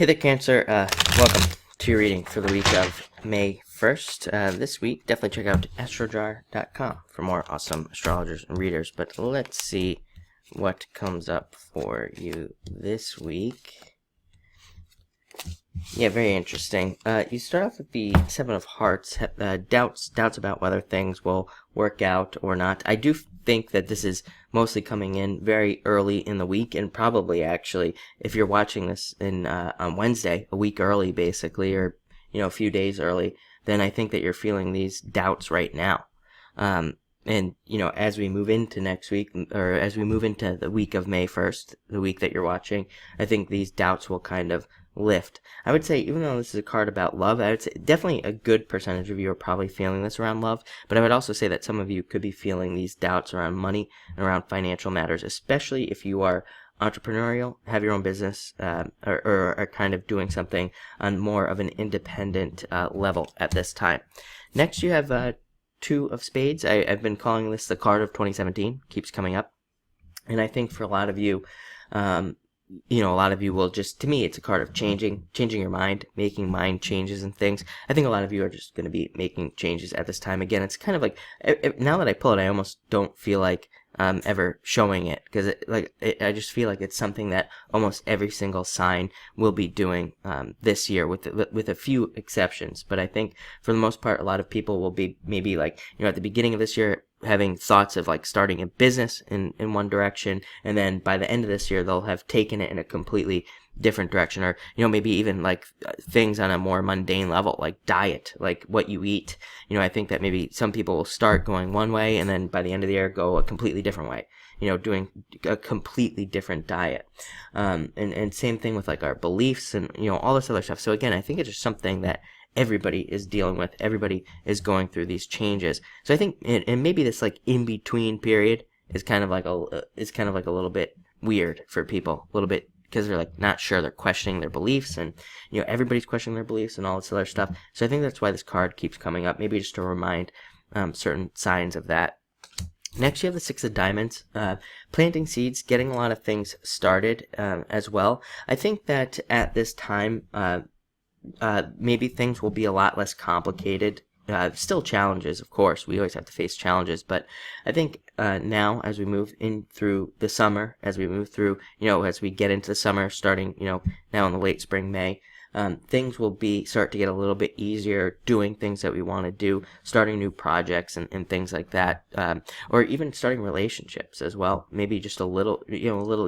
Hey there, Cancer. Welcome to your reading for the week of May 1st. This week, definitely check out astrojar.com for more awesome astrologers and readers. But let's see what comes up for you this week. Yeah, very interesting. You start off with the Seven of Hearts, doubts about whether things will work out or not. I do think that this is mostly coming in very early in the week, and probably actually, if you're watching this on Wednesday, a week early basically, or a few days early, then I think that you're feeling these doubts right now. And as we move into next week, or as we move into the week of May 1st, the week that you're watching, I think these doubts will kind of lift. I would say, even though this is a card about love, I would say definitely a good percentage of you are probably feeling this around love, but I would also say that some of you could be feeling these doubts around money and around financial matters, especially if you are entrepreneurial, have your own business, or are kind of doing something on more of an independent level at this time. Next, you have Two of Spades. I've been calling this the card of 2017, keeps coming up, and I think for a lot of you, a lot of you will just, to me, it's a card of changing your mind, making mind changes and things. I think a lot of you are just going to be making changes at this time. Again, it's kind of like, now that I pull it, I almost don't feel like ever showing it, because I just feel like it's something that almost every single sign will be doing this year, with a few exceptions. But I think for the most part, a lot of people will be maybe like, at the beginning of this year, having thoughts of like starting a business in one direction, and then by the end of this year they'll have taken it in a completely different direction, or maybe even like things on a more mundane level, like diet, like what you eat. I think that maybe some people will start going one way, and then by the end of the year go a completely different way, doing a completely different diet, and same thing with like our beliefs and all this other stuff. So again, I think it's just something that everybody is dealing with. Everybody is going through these changes. So I think, and maybe this like in between period is kind of like a little bit weird for people, a little bit, because they're like not sure, they're questioning their beliefs, and everybody's questioning their beliefs and all this other stuff. So I think that's why this card keeps coming up, maybe just to remind certain signs of that. Next, you have the Six of Diamonds, planting seeds, getting a lot of things started as well. I think that at this time, maybe things will be a lot less complicated. Still challenges, of course. We always have to face challenges, but I think now, as we move in through the summer, as we move through, as we get into the summer, starting, now in the late spring, May, things will start to get a little bit easier, doing things that we want to do, starting new projects and things like that, or even starting relationships as well. Maybe just a little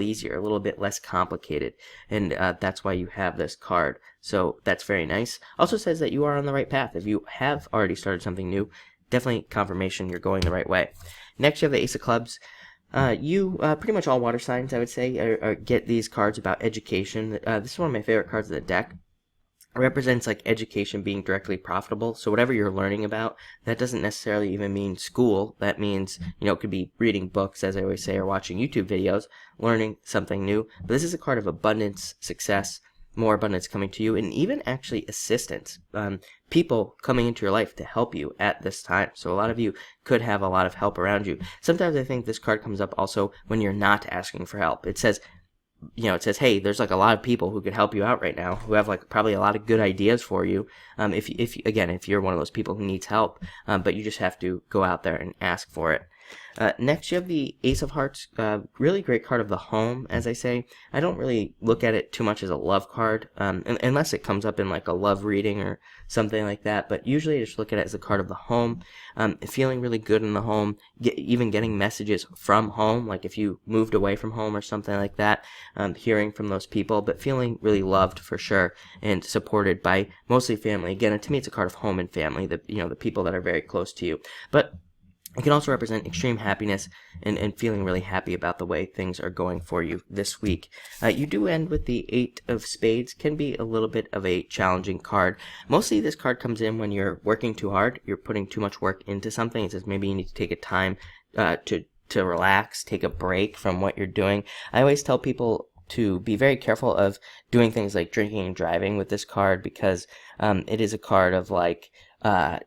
easier, a little bit less complicated, and that's why you have this card. So that's very nice. Also says that you are on the right path. If you have already started something new, definitely confirmation you're going the right way. Next, you have the Ace of Clubs. Pretty much all water signs, I would say, get these cards about education. This is one of my favorite cards of the deck. It represents like education being directly profitable. So whatever you're learning about, that doesn't necessarily even mean school. That means, it could be reading books, as I always say, or watching YouTube videos, learning something new. But this is a card of abundance, success, more abundance coming to you, and even actually assistance, people coming into your life to help you at this time. So a lot of you could have a lot of help around you. Sometimes I think this card comes up also when you're not asking for help. It says, hey, there's like a lot of people who could help you out right now, who have like probably a lot of good ideas for you. If you're one of those people who needs help, but you just have to go out there and ask for it. Next, you have the Ace of Hearts, really great card of the home, as I say. I don't really look at it too much as a love card, unless it comes up in like a love reading or something like that, but usually I just look at it as a card of the home, feeling really good in the home, even getting messages from home, like if you moved away from home or something like that, hearing from those people, but feeling really loved for sure, and supported by mostly family. Again, to me it's a card of home and family, the people that are very close to you. But it can also represent extreme happiness and feeling really happy about the way things are going for you this week. You do end with the Eight of Spades. Can be a little bit of a challenging card. Mostly this card comes in when you're working too hard, you're putting too much work into something. It says maybe you need to take a time to relax, take a break from what you're doing. I always tell people to be very careful of doing things like drinking and driving with this card, because it is a card of like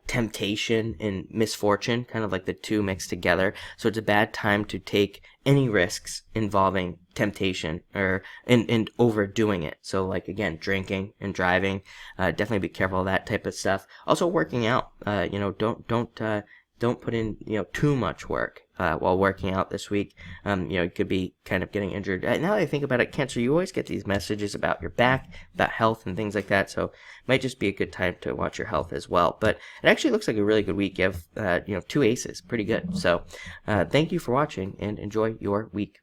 temptation and misfortune, kind of like the two mixed together. So it's a bad time to take any risks involving temptation or and overdoing it. So like again, drinking and driving, definitely be careful of that type of stuff. Also working out, don't put in too much work while working out this week. You could be kind of getting injured. Now that I think about it, Cancer, you always get these messages about your back, about health and things like that, so it might just be a good time to watch your health as well. But it actually looks like a really good week. You have 2 aces, pretty good. So thank you for watching and enjoy your week.